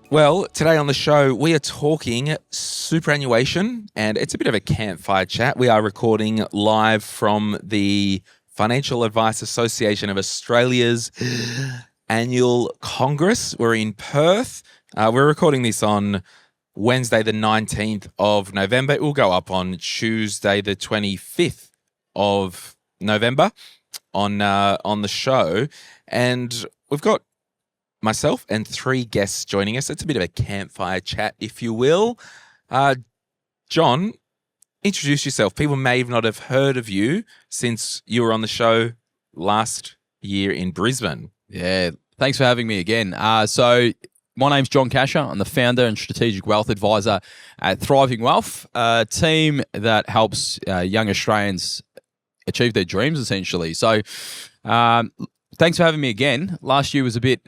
Well, today on the show, we are talking superannuation, and it's a bit of a campfire chat. We are recording live from the Financial Advice Association of Australia's annual Congress. We're in Perth. We're recording this on Wednesday, the 19th of November. It will go up on Tuesday, the 25th of November on the show. And we've got myself and three guests joining us. It's a bit of a campfire chat, if you will. John, introduce yourself. People may not have heard of you since you were on the show last year in Brisbane. Yeah, thanks for having me again. So my name's John Casher. I'm the founder and strategic wealth advisor at Thriving Wealth, a team that helps young Australians achieve their dreams, essentially. So thanks for having me again. Last year was a bit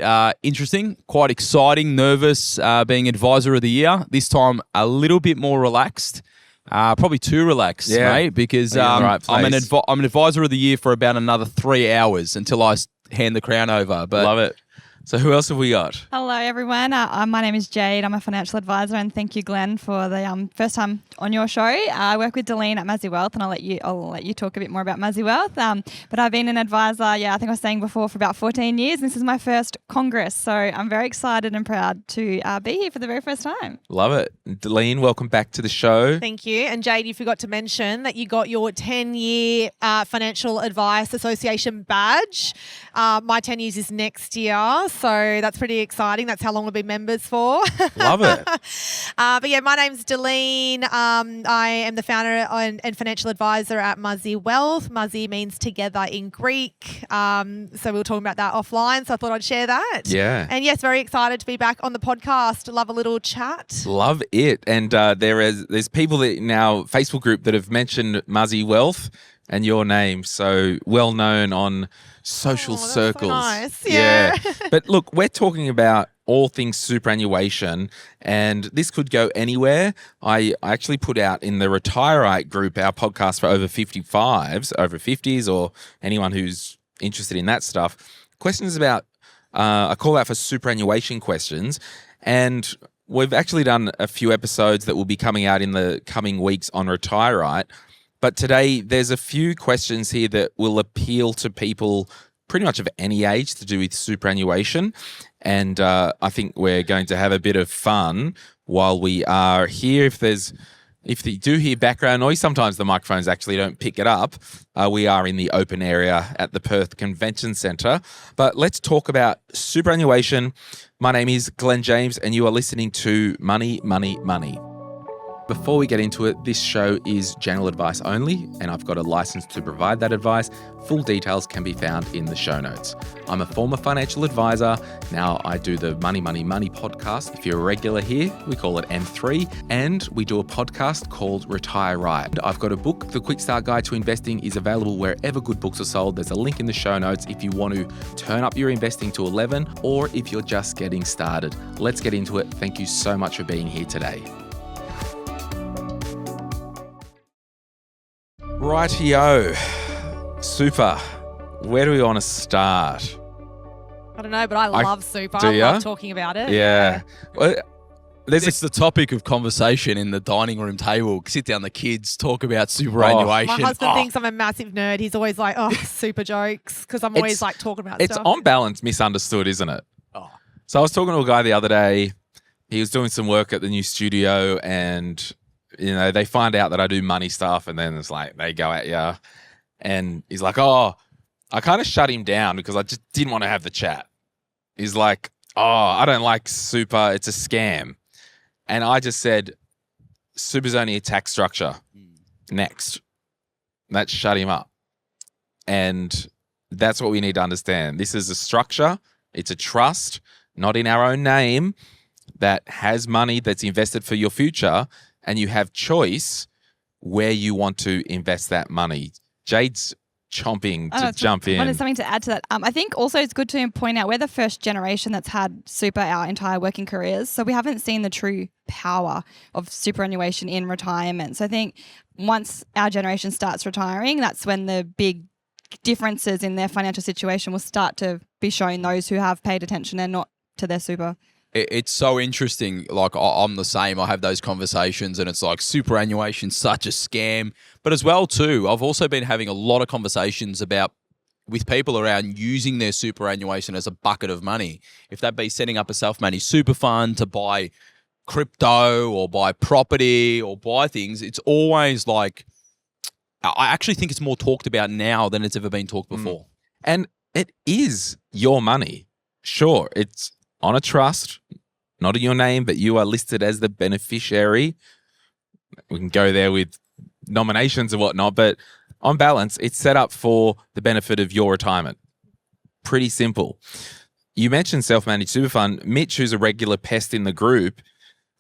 interesting, quite exciting, nervous, being advisor of the year. This time a little bit more relaxed, probably too relaxed, mate, because I'm an advisor of the year for about another 3 hours until I hand the crown over. But love it. So who else have we got? Hello, everyone. My name is Jade. I'm a financial advisor, and thank you, Glenn, for the first time on your show. I work with Deline at Mazzy Wealth, and I'll let you talk a bit more about Mazzy Wealth. But I've been an advisor, I think I was saying before, for about 14 years. This is my first Congress, so I'm very excited and proud to be here for the very first time. Love it. Deline, welcome back to the show. Thank you. And Jade, you forgot to mention that you got your 10-year Financial Advice Association badge. My 10 years is next year. So that's pretty exciting. That's how long we'll be members for. Love it. But yeah, my name's Deline. I am the founder and financial advisor at Mazzy Wealth. Mazzy means together in Greek. So we were talking about that offline. So I thought I'd share that. Yeah. And yes, very excited to be back on the podcast. Love a little chat. Love it. And there's people that now, Facebook group, that have mentioned Mazzy Wealth and your name, so well known on social circles. So nice. Yeah. But look, we're talking about all things superannuation, and this could go anywhere. I actually put out in the Retirite group our podcast for over 55s, over 50s, or anyone who's interested in that stuff. Questions about a call out for superannuation questions, and we've actually done a few episodes that will be coming out in the coming weeks on Retirite. But today, there's a few questions here that will appeal to people pretty much of any age to do with superannuation. And I think we're going to have a bit of fun while we are here. If you do hear background noise, sometimes the microphones actually don't pick it up. We are in the open area at the Perth Convention Centre. But let's talk about superannuation. My name is Glen James, and you are listening to Money, Money, Money. Before we get into it, this show is general advice only, and I've got a license to provide that advice. Full details can be found in the show notes. I'm a former financial advisor. Now I do the Money, Money, Money podcast. If you're a regular here, we call it M3, and we do a podcast called Retire Right. I've got a book, The Quick Start Guide to Investing, is available wherever good books are sold. There's a link in the show notes if you want to turn up your investing to 11, or if you're just getting started. Let's get into it. Thank you so much for being here today. Rightio. Super. Where do we want to start? I don't know, but I love super. Do I ya? love talking about it. Yeah. Well, it's the topic of conversation in the dining room table. Sit down the kids, talk about superannuation. My husband thinks I'm a massive nerd. He's always like, super jokes, because I'm always like talking about it's stuff. on balance misunderstood, isn't it? Oh. So I was talking to a guy the other day. He was doing some work at the new studio, and they find out that I do money stuff, and then it's like they go at you. And he's like, I kind of shut him down because I just didn't want to have the chat. He's like, I don't like super. It's a scam. And I just said, super's only a tax structure. Next. That shut him up. And that's what we need to understand. This is a structure. It's a trust, not in our own name, that has money that's invested for your future, and you have choice where you want to invest that money. Jade's chomping to jump in. I wanted something to add to that. I think also it's good to point out we're the first generation that's had super our entire working careers. So we haven't seen the true power of superannuation in retirement. So I think once our generation starts retiring, that's when the big differences in their financial situation will start to be shown those who have paid attention and not to their super. It's so interesting. Like I'm the same. I have those conversations, and it's like superannuation, such a scam. But as well too, I've also been having a lot of conversations with people around using their superannuation as a bucket of money. If that be setting up a self-managed super fund to buy crypto or buy property or buy things, it's always like, I actually think it's more talked about now than it's ever been talked before. And it is your money. Sure, it's on a trust, not in your name, but you are listed as the beneficiary. We can go there with nominations and whatnot, but on balance, it's set up for the benefit of your retirement. Pretty simple. You mentioned self-managed super fund. Mitch, who's a regular pest in the group,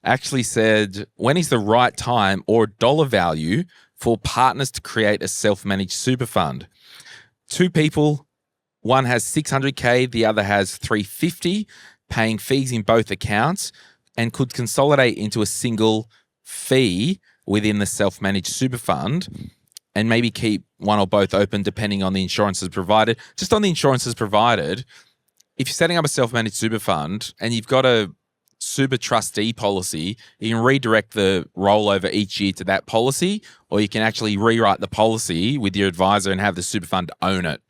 actually said, when is the right time or dollar value for partners to create a self-managed super fund? Two people, one has 600K, the other has 350, paying fees in both accounts, and could consolidate into a single fee within the self-managed super fund, and maybe keep one or both open depending on the insurances provided. Just on the insurances provided, if you're setting up a self-managed super fund and you've got a super trustee policy, you can redirect the rollover each year to that policy, or you can actually rewrite the policy with your advisor and have the super fund own it.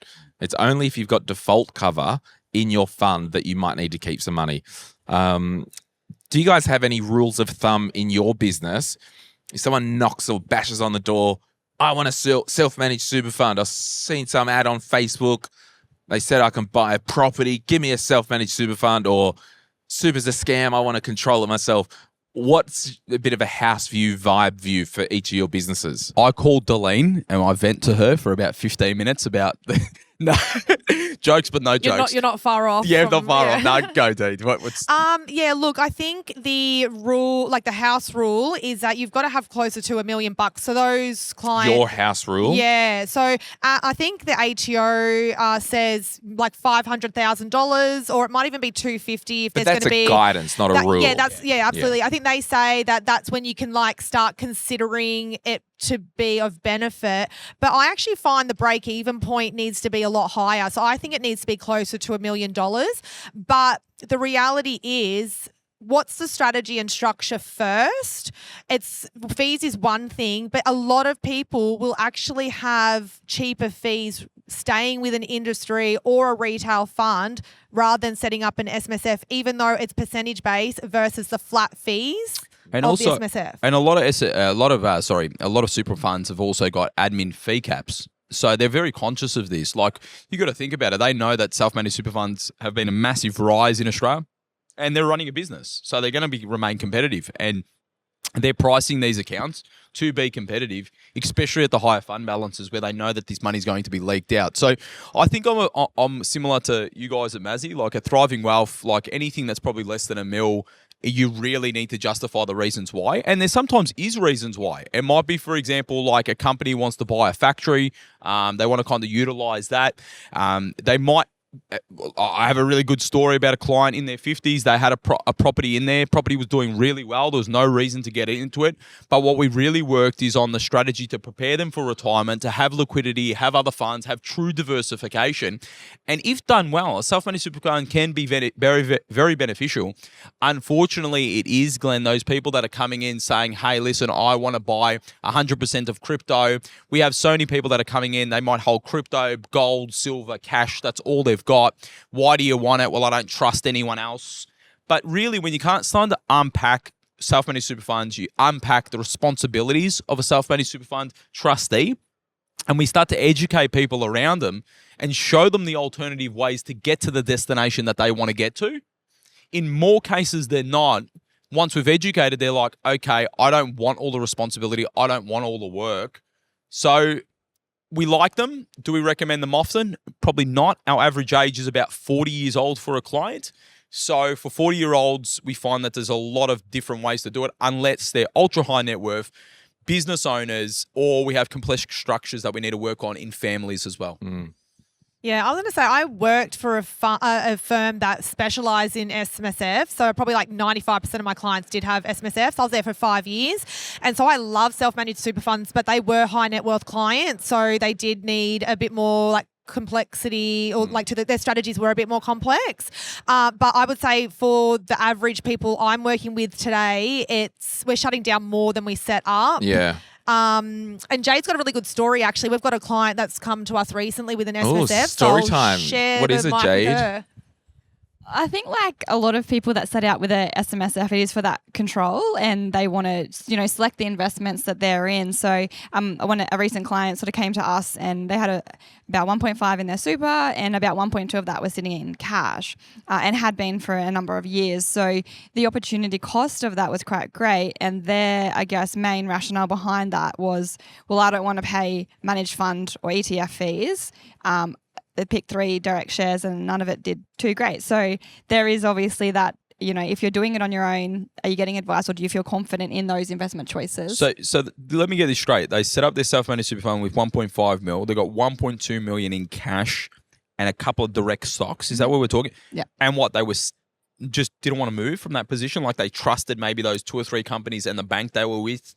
It's only if you've got default cover in your fund that you might need to keep some money. Do you guys have any rules of thumb in your business? If someone knocks or bashes on the door, I want a self-managed super fund. I've seen some ad on Facebook. They said I can buy a property. Give me a self-managed super fund, or super's a scam. I want to control it myself. What's a bit of a house view, vibe view for each of your businesses? I called Deline and I vent to her for about 15 minutes about no jokes, but no jokes. You're not far off. Yeah, not far off. No, go, dude. What's Yeah, look, I think the rule, like the house rule, is that you've got to have closer to $1 million. So those clients. Your house rule? Yeah. So I think the ATO says like $500,000, or it might even be $250 if But there's going to be. that's a guidance, not a rule. Yeah, absolutely. I think they say that that's when you can like start considering it to be of benefit. But I actually find the break-even point needs to be a lot higher. So I think it needs to be closer to $1 million. But the reality is, what's the strategy and structure first? It's fees is one thing, but a lot of people will actually have cheaper fees staying with an industry or a retail fund rather than setting up an SMSF, even though it's percentage based versus the flat fees. And of also, the SMSF. And a lot of super funds have also got admin fee caps. So they're very conscious of this. Like, you got to think about it. They know that self-managed super funds have been a massive rise in Australia, and they're running a business. So they're going to remain competitive, and they're pricing these accounts to be competitive, especially at the higher fund balances where they know that this money is going to be leaked out. So I think I'm similar to you guys at Mazzy. Like a Thriving Wealth, like anything that's probably less than $1 million, you really need to justify the reasons why. And there sometimes is reasons why. It might be, for example, like a company wants to buy a factory. They want to kind of utilize that. They might. I have a really good story about a client in their 50s. They had a property in there. Property was doing really well. There was no reason to get into it. But what we really worked is on the strategy to prepare them for retirement, to have liquidity, have other funds, have true diversification. And if done well, a self-managed super fund can be very, very, very beneficial. Unfortunately, it is, Glenn, those people that are coming in saying, hey, listen, I want to buy 100% of crypto. We have so many people that are coming in. They might hold crypto, gold, silver, cash. That's all they've got. Why do you want it? Well, I don't trust anyone else. But really, when you can't start to unpack self-managed super funds, you unpack the responsibilities of a self-managed super fund trustee, and we start to educate people around them and show them the alternative ways to get to the destination that they want to get to. In more cases than not, once we've educated, they're like, okay, I don't want all the responsibility. I don't want all the work. So we like them. Do we recommend them often? Probably not. Our average age is about 40 years old for a client. So for 40-year-olds, we find that there's a lot of different ways to do it, unless they're ultra high net worth, business owners, or we have complex structures that we need to work on in families as well. Yeah, I was going to say, I worked for a firm that specialised in SMSF. So probably like 95% of my clients did have SMSF. So I was there for 5 years. And so I love self-managed super funds, but they were high net worth clients. So they did need a bit more like complexity or like their strategies were a bit more complex. But I would say for the average people I'm working with today, we're shutting down more than we set up. Yeah. And Jade's got a really good story, actually. We've got a client that's come to us recently with an SMSF. Story so time. What is it, Jade? I think like a lot of people that set out with a SMSF, it is for that control and they want to, select the investments that they're in. So a recent client sort of came to us and they had about 1.5 in their super and about 1.2 of that was sitting in cash and had been for a number of years. So the opportunity cost of that was quite great. And their, I guess, main rationale behind that was, well, I don't want to pay managed fund or ETF fees. They picked 3 direct shares and none of it did too great. So there is obviously that, if you're doing it on your own, are you getting advice or do you feel confident in those investment choices? So let me get this straight. They set up their self-managed super fund with 1.5 mil. They got 1.2 million in cash and a couple of direct stocks. Is that what we're talking? Yeah. And what they was just didn't want to move from that position? Like they trusted maybe those 2 or 3 companies and the bank they were with?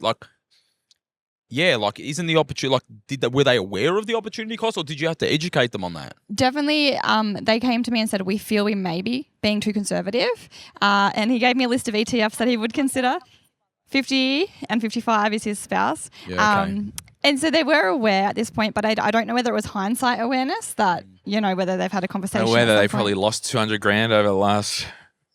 Isn't the opportunity, were they aware of the opportunity cost or did you have to educate them on that? Definitely. They came to me and said, we feel we may be being too conservative. And he gave me a list of ETFs that he would consider. 50 and 55 is his spouse. Yeah, okay. And so they were aware at this point, but I don't know whether it was hindsight awareness that, whether they've had a conversation. Or whether they probably lost 200 grand over the last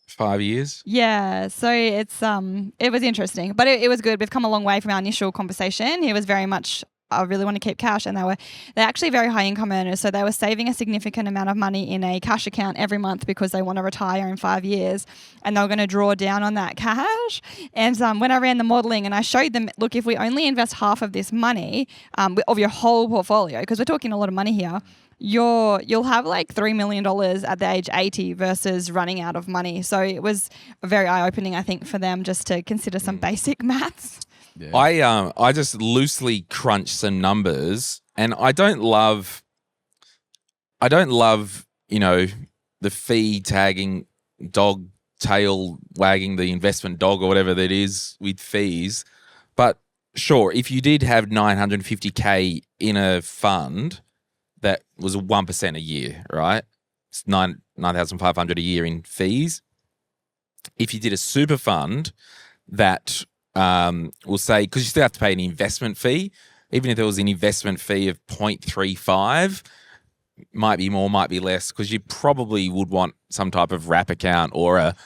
5 years. Yeah, so it's it was interesting, but it was good. We've come a long way from our initial conversation. He was very much, I really want to keep cash, and they're actually very high income earners, so they were saving a significant amount of money in a cash account every month because they want to retire in 5 years, and they were going to draw down on that cash. And when I ran the modelling and I showed them, look, if we only invest half of this money of your whole portfolio, because we're talking a lot of money here, you'll have like $3 million at the age 80 versus running out of money. So it was very eye-opening, I think, for them just to consider some basic maths. Yeah. I just loosely crunched some numbers, and I don't love the fee tagging, dog tail wagging the investment dog or whatever that is with fees. But sure, if you did have 950K in a fund, that was 1% a year, right? It's 9,500 a year in fees. If you did a super fund that we'll say, because you still have to pay an investment fee, even if there was an investment fee of 0.35, might be more, might be less, because you probably would want some type of wrap account or a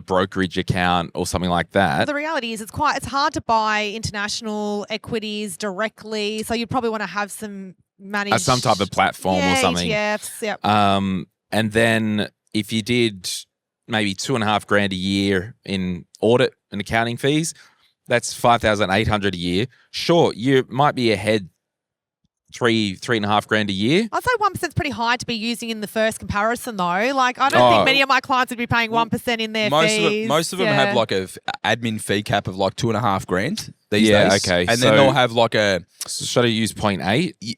brokerage account or something like that. Well, the reality is it's hard to buy international equities directly, so you'd probably want to have some managed some type of platform or something. ETFs, yep. And then if you did maybe $2,500 a year in audit and accounting fees, that's $5,800 a year. Sure, you might be ahead $3,500 a year. I'd say 1% is pretty high to be using in the first comparison, though. Like, I don't think many of my clients would be paying 1% in their fees. Most of them have like a admin fee cap of like $2,500 these days. Yeah, okay. And then they'll have like should I use 0.8?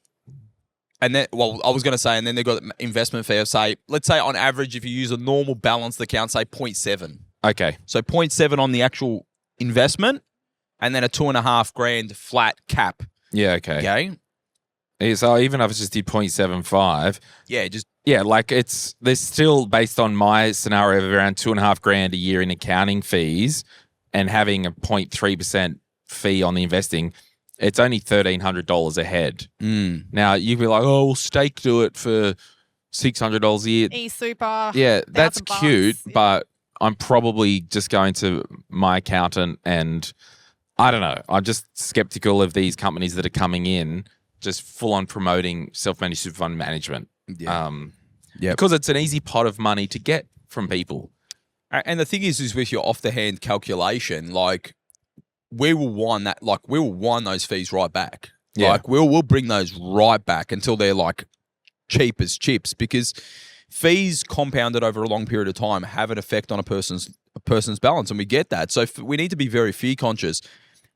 And then, I was going to say, and then they've got investment fee of let's say on average, if you use a normal balanced account, say 0.7. Okay. So 0.7 on the actual investment, and then a $2,500 flat cap. Yeah, okay. Okay. Yeah, so even if I just did 0.75. Yeah, like there's still, based on my scenario of around $2,500 a year in accounting fees and having a 0.3% fee on the investing, it's only $1,300 a head. Now, you'd be like, we'll stake do it for $600 a year. E-super. Yeah, that's $1,000. cute, but I'm probably just going to my accountant and I don't know. I'm just skeptical of these companies that are coming in just full on promoting self-managed super fund management. Yeah. Because it's an easy pot of money to get from people. And the thing is with your off-the-hand calculation, like, we will wind those fees right back. Yeah. Like, we'll bring those right back until they're like cheap as chips, because fees compounded over a long period of time have an effect on a person's balance, and we get that. So we need to be very fee conscious.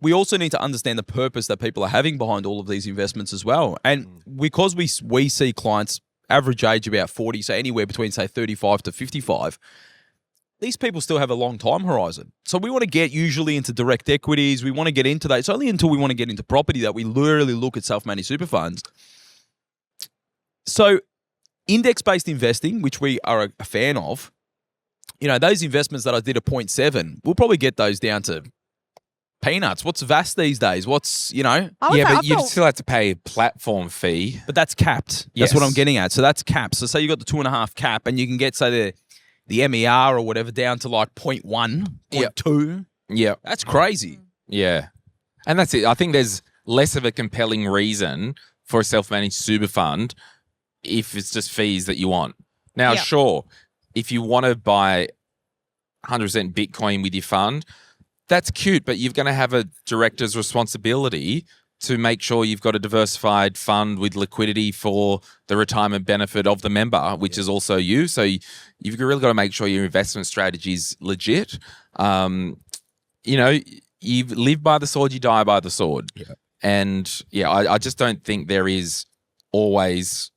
We also need to understand the purpose that people are having behind all of these investments as well. And because we see clients average age about 40, so anywhere between say 35 to 55, these people still have a long time horizon. So we want to get usually into direct equities. We want to get into that. It's only until we want to get into property that we literally look at self-managed super funds. So index-based investing, which we are a fan of, those investments that I did at 0.7, we'll probably get those down to peanuts. What's VAS these days? What's, I would Yeah, say but I you felt- still have to pay a platform fee. but that's capped. Yes. That's what I'm getting at. So that's capped. So say you got the 2.5 cap and you can get, say, the MER or whatever down to like 0.1, Yep. 0.2. Yeah. That's crazy. Yeah. And that's it. I think there's less of a compelling reason for a self-managed super fund if it's just fees that you want. Now, Yeah. sure, if you want to buy 100% Bitcoin with your fund, that's cute, but you're going to have a director's responsibility to make sure you've got a diversified fund with liquidity for the retirement benefit of the member, which is also you. So you've really got to make sure your investment strategy is legit. You live by the sword, you die by the sword. Yeah. And I just don't think there is always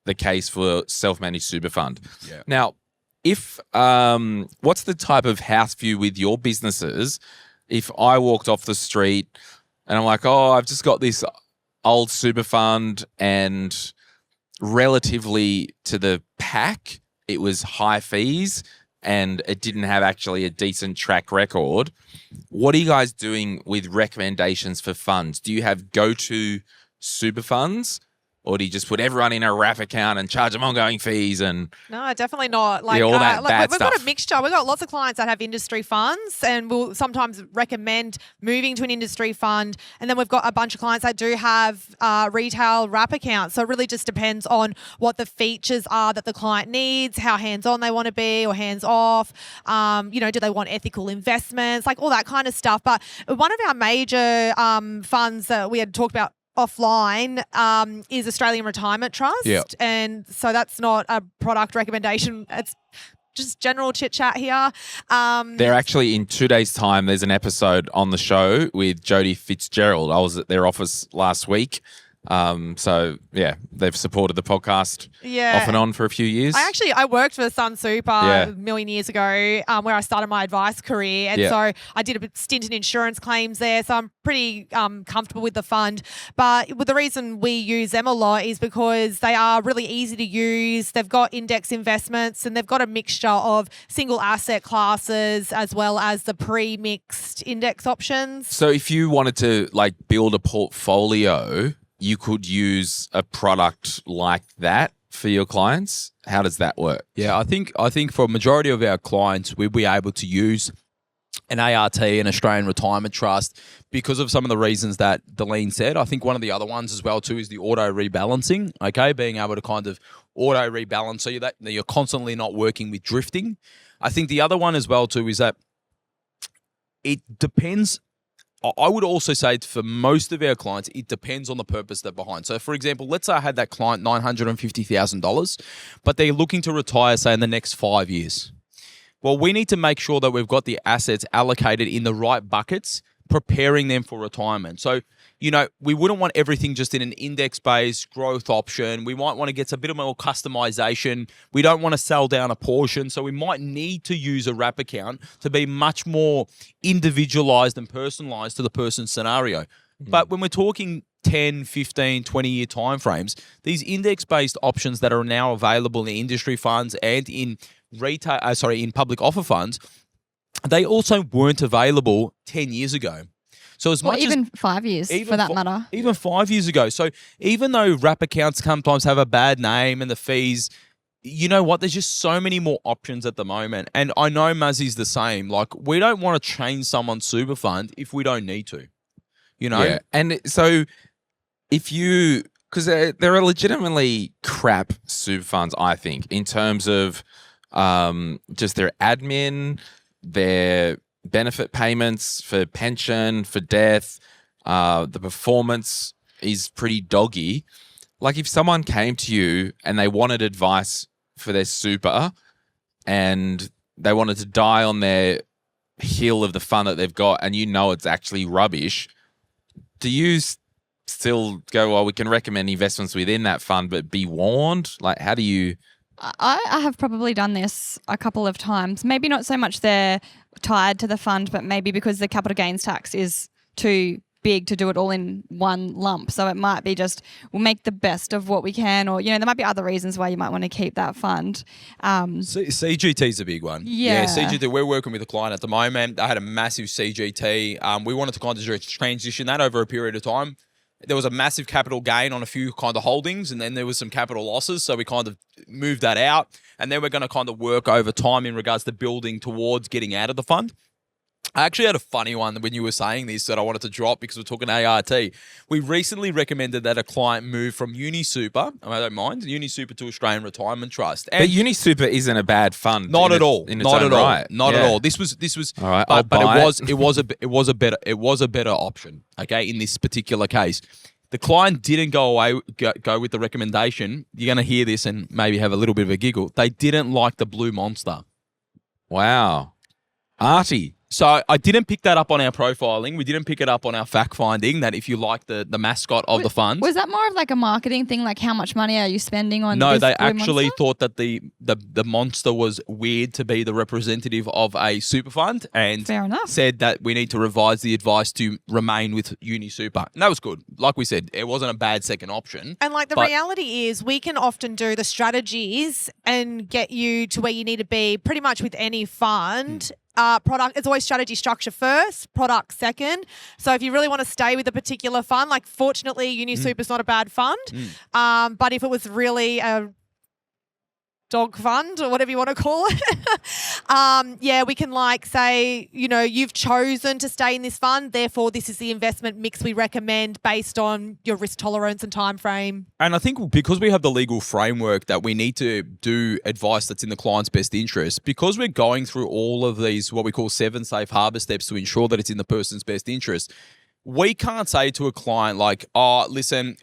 the case for self-managed super fund. Yeah. Now, if what's the type of house view with your businesses? If I walked off the street and I'm like, oh, I've just got this old super fund and relatively to the pack, it was high fees and it didn't have actually a decent track record. What are you guys doing with recommendations for funds? Do you have go-to super funds? Or do you just put everyone in a wrap account and charge them ongoing fees? And No, definitely not. Yeah, all that bad we've got stuff. a mixture. We've got lots of clients that have industry funds, and we'll sometimes recommend moving to an industry fund. And then we've got a bunch of clients that do have retail wrap accounts. So it really just depends on what the features are that the client needs, how hands-on they want to be or hands-off. Do they want ethical investments, like all that kind of stuff. But one of our major funds that we had talked about offline is Australian Retirement Trust. Yeah. And so that's not a product recommendation. It's just general chit chat here. they're actually in 2 days' time, there's an episode on the show with Jodie Fitzgerald. I was at their office last week. So yeah, they've supported the podcast off and on for a few years. I worked for Sun Super Yeah. a million years ago, where I started my advice career, and Yeah. so I did a stint in insurance claims there. So I'm pretty comfortable with the fund. But the reason we use them a lot is because they are really easy to use. They've got index investments, and they've got a mixture of single asset classes as well as the pre-mixed index options. So if you wanted to like build a portfolio, you could use a product like that for your clients. How does that work? Yeah, I think for a majority of our clients, we'll be able to use an ART, an Australian Retirement Trust, because of some of the reasons that Deline said. I think one of the other ones as well too is the auto rebalancing. Okay, being able to kind of auto rebalance so you're constantly not working with drifting. I think the other one as well too is that it depends. I would also say for most of our clients, it depends on the purpose they're behind. So, for example, let's say I had that client $950,000, but they're looking to retire, say, in the next 5 years. Well, we need to make sure that we've got the assets allocated in the right buckets, preparing them for retirement. So, we wouldn't want everything just in an index-based growth option. We might want to get a bit more customization. We don't want to sell down a portion. So we might need to use a wrap account to be much more individualized and personalized to the person's scenario. But when we're talking 10, 15, 20-year timeframes, these index-based options that are now available in industry funds and in in public offer funds, they also weren't available 10 years ago. So as Or much even as 5 years, even for that fi- matter. even 5 years ago. So even though wrap accounts sometimes have a bad name and the fees, you know what? There's just so many more options at the moment. And I know Mazzy's the same. Like, we don't want to change someone's super fund if we don't need to. Yeah. And so because there are legitimately crap super funds, I think, in terms of just their admin, their benefit payments for pension, for death, the performance is pretty doggy. Like if someone came to you and they wanted advice for their super and they wanted to die on their hill of the fund that they've got and it's actually rubbish, do you still go, well, we can recommend investments within that fund, but be warned? Like, how do you... I have probably done this a couple of times. Maybe not so much they're tied to the fund, but maybe because the capital gains tax is too big to do it all in one lump. So it might be just we'll make the best of what we can, or there might be other reasons why you might want to keep that fund. CGT is a big one. Yeah. CGT. We're working with a client at the moment. They had a massive CGT. We wanted to kind of transition that over a period of time. There was a massive capital gain on a few kind of holdings, and then there was some capital losses. So we kind of moved that out, and then we're going to kind of work over time in regards to building towards getting out of the fund. I actually had a funny one when you were saying this that I wanted to drop because we're talking ART. We recently recommended that a client move from UniSuper, I don't mind, UniSuper to Australian Retirement Trust. And but UniSuper isn't a bad fund. Not at all. Not at all. Not at all. This was all right, but it was a better option, okay, in this particular case. The client didn't go with the recommendation. You're going to hear this and maybe have a little bit of a giggle. They didn't like the Blue Monster. Wow. Arty. So I didn't pick that up on our profiling. We didn't pick it up on our fact finding that if you like the mascot of the fund. Was that more of like a marketing thing? Like how much money are you spending on No, this they Blue actually Monster? thought that the monster was weird to be the representative of a super fund and Fair enough. said that we need to revise the advice to remain with UniSuper. And that was good. Like we said, it wasn't a bad second option. And like the reality is we can often do the strategies and get you to where you need to be pretty much with any fund. Product, it's always strategy structure first, product second. So if you really want to stay with a particular fund, like fortunately UniSuper's not a bad fund, but if it was really a dog fund or whatever you want to call it, we can like say, you've chosen to stay in this fund, therefore this is the investment mix we recommend based on your risk tolerance and time frame. And I think because we have the legal framework that we need to do advice that's in the client's best interest, because we're going through all of these, what we call 7 safe harbor steps to ensure that it's in the person's best interest, we can't say to a client like, oh, listen,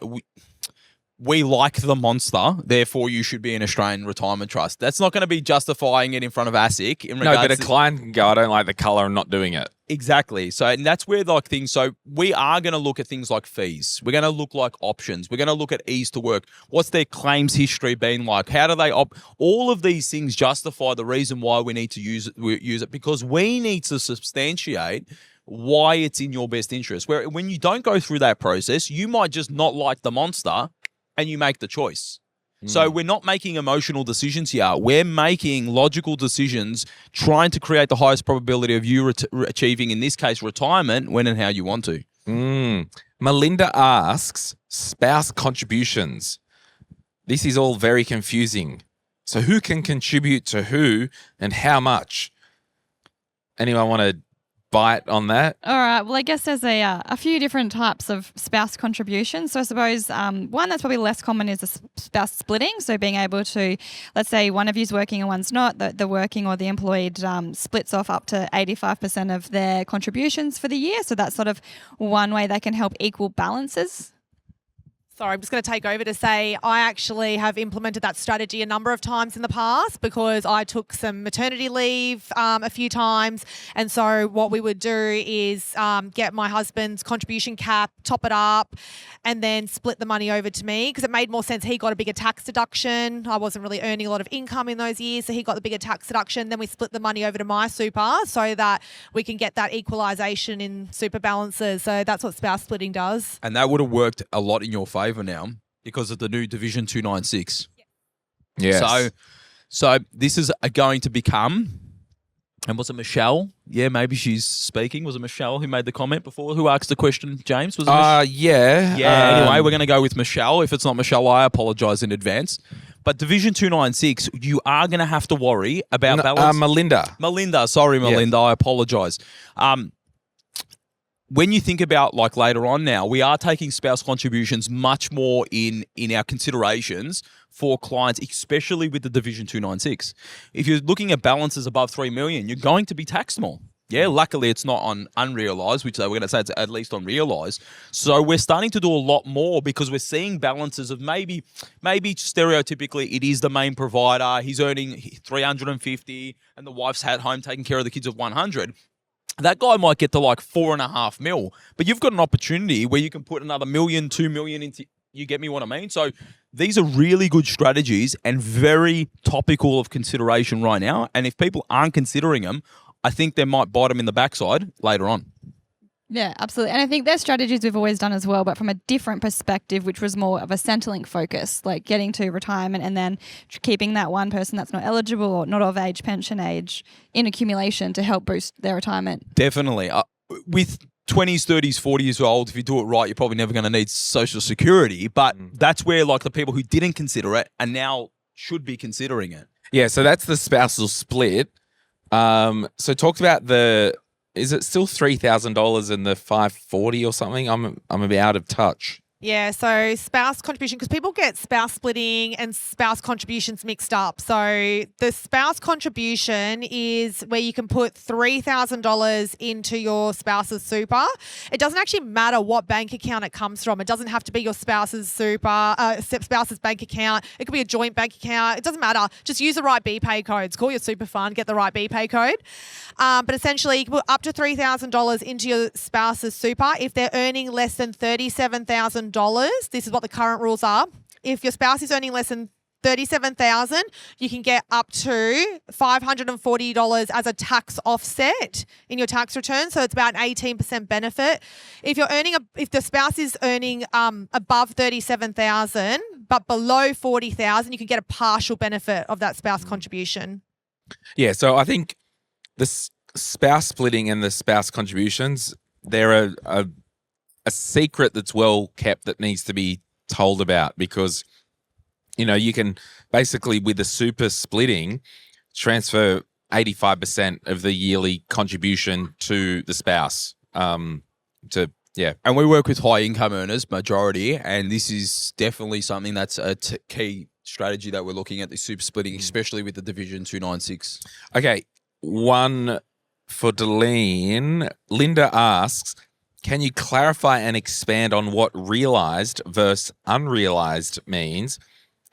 we like the monster, therefore you should be an Australian Retirement Trust. That's not going to be justifying it in front of ASIC. No, but a client can go, I don't like the colour, I'm not doing it. Exactly. So, and that's where like things, so we are going to look at things like fees. We're going to look like options. We're going to look at ease to work. What's their claims history been like? How do they all of these things justify the reason why we need to use it because we need to substantiate why it's in your best interest. Where when you don't go through that process, you might just not like the monster and you make the choice. So we're not making emotional decisions here. We're making logical decisions, trying to create the highest probability of you achieving, in this case, retirement when and how you want to. Melinda asks, spouse contributions. This is all very confusing. So who can contribute to who and how much? Anyone want to bite on that? All right. Well, I guess there's a few different types of spouse contributions. So I suppose one that's probably less common is the spouse splitting. So being able to, let's say one of you's working and one's not, the working or the employed splits off up to 85% of their contributions for the year. So that's sort of one way they can help equal balances. Sorry, I'm just going to take over to say I actually have implemented that strategy a number of times in the past because I took some maternity leave a few times. And so what we would do is get my husband's contribution cap, top it up, and then split the money over to me because it made more sense. He got a bigger tax deduction. I wasn't really earning a lot of income in those years, so he got the bigger tax deduction. Then we split the money over to my super so that we can get that equalisation in super balances. So that's what spouse splitting does. And that would have worked a lot in your favour now because of the new Division 296. Yes. So this is going to become, and was it Michelle? Yeah, maybe she's speaking. Was it Michelle who made the comment before? Who asked the question, James? Was it yeah. Anyway, we're going to go with Michelle. If it's not Michelle, I apologise in advance. But Division 296, you are going to have to worry about balance. Melinda. Sorry, Melinda. Yeah. I apologise. When you think about like later on now, we are taking spouse contributions much more in our considerations for clients, especially with the Division 296. If you're looking at balances above 3 million, you're going to be taxed more. Yeah, luckily it's not on unrealised, which we're going to say it's at least on realised. So we're starting to do a lot more because we're seeing balances of maybe stereotypically it is the main provider. He's earning 350 and the wife's at home taking care of the kids of 100. That guy might get to like 4.5 mil, but you've got an opportunity where you can put another 1 million, 2 million into, you get me what I mean? So these are really good strategies and very topical of consideration right now. And if people aren't considering them, I think they might bite them in the backside later on. Yeah, absolutely. And I think there's strategies we've always done as well, but from a different perspective, which was more of a Centrelink focus, like getting to retirement and then keeping that one person that's not eligible or not of age, pension age, in accumulation to help boost their retirement. Definitely. With 20s, 30s, 40 years old, if you do it right, you're probably never going to need Social Security. But that's where like the people who didn't consider it and now should be considering it. Yeah, so that's the spousal split. So talked about is it still $3,000 and the $540 or something? I'm a bit out of touch. Yeah, so spouse contribution, because people get spouse splitting and spouse contributions mixed up. So the spouse contribution is where you can put $3,000 into your spouse's super. It doesn't actually matter what bank account it comes from. It doesn't have to be your spouse's spouse's bank account. It could be a joint bank account. It doesn't matter. Just use the right BPay codes. Call your super fund, get the right BPay code. But essentially, you can put up to $3,000 into your spouse's super if they're earning less than $37,000. This is what the current rules are. If your spouse is earning less than $37,000, you can get up to $540 as a tax offset in your tax return. So it's about an 18% benefit. If the spouse is earning above $37,000 but below $40,000, you can get a partial benefit of that spouse contribution. Yeah, so I think the spouse splitting and the spouse contributions, they're a secret that's well kept that needs to be told about, because you can basically, with the super splitting, transfer 85% of the yearly contribution to the spouse. And we work with high income earners majority, and this is definitely something that's a key strategy that we're looking at, the super splitting, especially with the Division 296. Okay, one for Deline. Linda asks, can you clarify and expand on what realised versus unrealised means?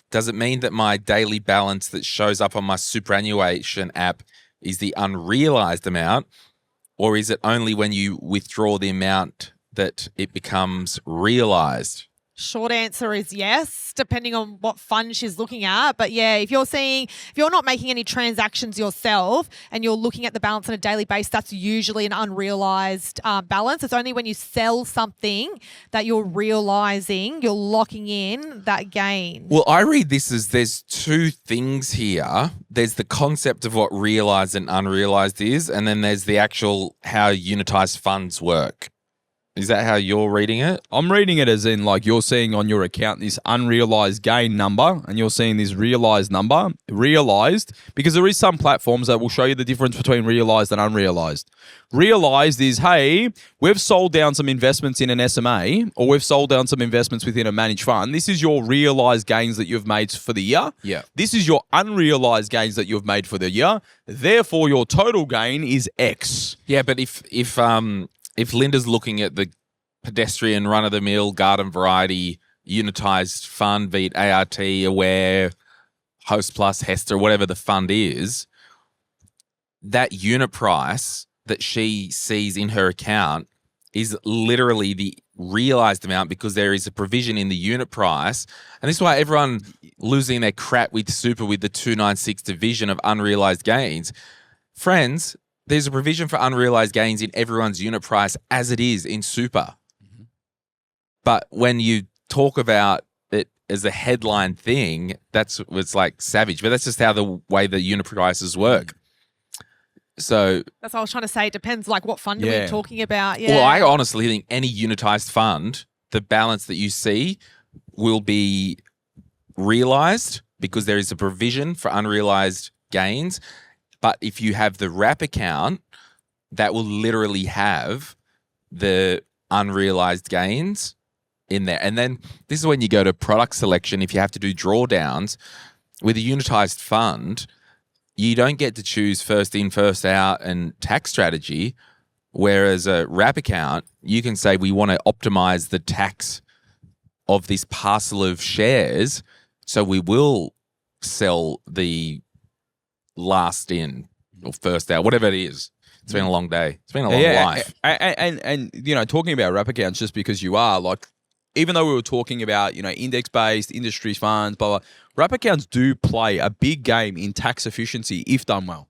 Does it mean that my daily balance that shows up on my superannuation app is the unrealised amount, or is it only when you withdraw the amount that it becomes realised? Short answer is yes, depending on what fund she's looking at. But yeah, if you're not making any transactions yourself and you're looking at the balance on a daily basis, that's usually an unrealised balance. It's only when you sell something that you're realising, you're locking in that gain. Well, I read this as there's two things here. There's the concept of what realised and unrealised is, and then there's the actual how unitised funds work. Is that how you're reading it? I'm reading it as in like you're seeing on your account this unrealised gain number and you're seeing this realised number. Realised, because there is some platforms that will show you the difference between realised and unrealised. Realised is, hey, we've sold down some investments in an SMA or we've sold down some investments within a managed fund. This is your realised gains that you've made for the year. Yeah. This is your unrealised gains that you've made for the year. Therefore, your total gain is X. Yeah, but if Linda's looking at the pedestrian, run-of-the-mill, garden variety, unitised fund, be it ART, Aware, Host Plus, Hester, whatever the fund is, that unit price that she sees in her account is literally the realised amount, because there is a provision in the unit price. And this is why everyone losing their crap with super with the 296 division of unrealised gains. Friends, there's a provision for unrealised gains in everyone's unit price as it is in super. Mm-hmm. But when you talk about it as a headline thing, it's like savage. But that's just how the way the unit prices work. So that's what I was trying to say. It depends like what fund are we talking about. Yeah. Well, I honestly think any unitised fund, the balance that you see will be realised because there is a provision for unrealised gains. But if you have the wrap account, that will literally have the unrealised gains in there. And then this is when you go to product selection. If you have to do drawdowns with a unitised fund, you don't get to choose first in, first out and tax strategy. Whereas a wrap account, you can say we want to optimise the tax of this parcel of shares. So we will sell the last in or first out, whatever it is. It's been a long day. It's been a long life. And talking about wrap accounts, just because you are like, even though we were talking about, index-based industry funds, blah, blah, wrap accounts do play a big game in tax efficiency if done well.